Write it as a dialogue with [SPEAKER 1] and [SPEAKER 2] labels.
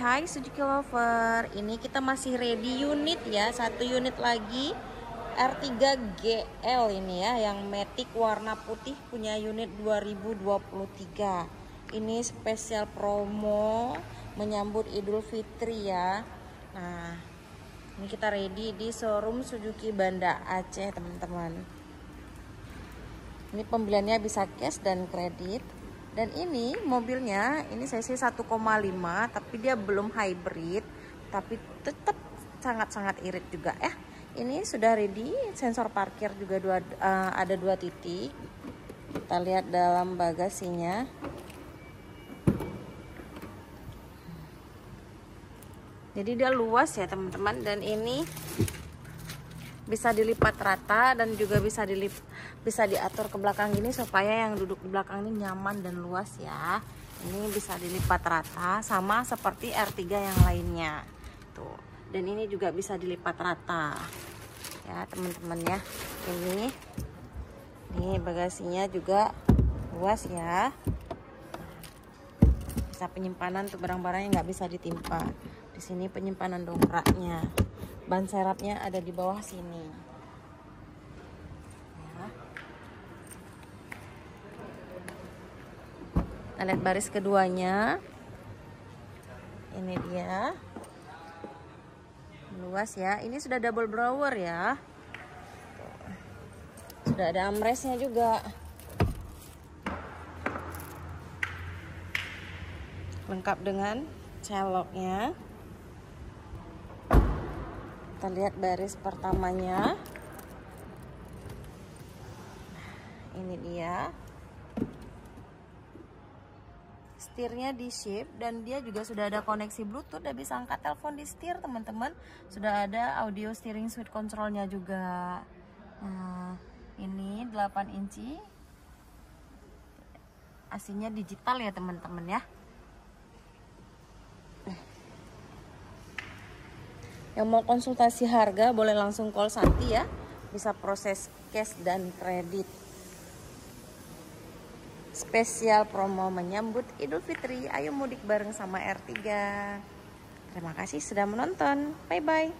[SPEAKER 1] Hai Suzuki Lover, ini kita masih ready unit ya, satu unit lagi R3 GL ini ya, yang matic warna putih, punya unit 2023. Ini spesial promo menyambut Idul Fitri ya. Nah, ini kita ready di showroom Suzuki Banda Aceh teman-teman. Ini pembeliannya bisa cash dan kredit. Dan ini mobilnya, ini cc 1,5 tapi dia belum hybrid, tapi tetap sangat-sangat irit juga ya. Ini sudah ready, sensor parkir juga ada 2 titik. Kita lihat dalam bagasinya. Jadi dia luas ya teman-teman, dan ini bisa dilipat rata dan juga bisa diatur ke belakang gini supaya yang duduk di belakang ini nyaman dan luas ya. Ini bisa dilipat rata sama seperti R3 yang lainnya tuh, dan ini juga bisa dilipat rata ya teman-teman ya. Ini bagasinya juga luas ya, bisa penyimpanan tuh barang-barang yang nggak bisa ditimpa. Di sini penyimpanan dongkraknya, ban serapnya ada di bawah sini ya. Kita lihat baris keduanya, ini dia luas ya. Ini sudah double blower ya, sudah ada armrestnya juga, lengkap dengan celoknya. Kita lihat baris pertamanya, ini dia. Setirnya di shift dan dia juga sudah ada koneksi Bluetooth, udah bisa angkat telepon di setir teman-teman. Sudah ada audio steering switch controlnya juga. Nah, ini 8 inci, AC-nya digital ya teman-teman ya. Yang mau konsultasi harga boleh langsung call Santi ya, bisa proses cash dan kredit. Spesial promo menyambut Idul Fitri, ayo mudik bareng sama R3. Terima kasih sudah menonton, bye bye.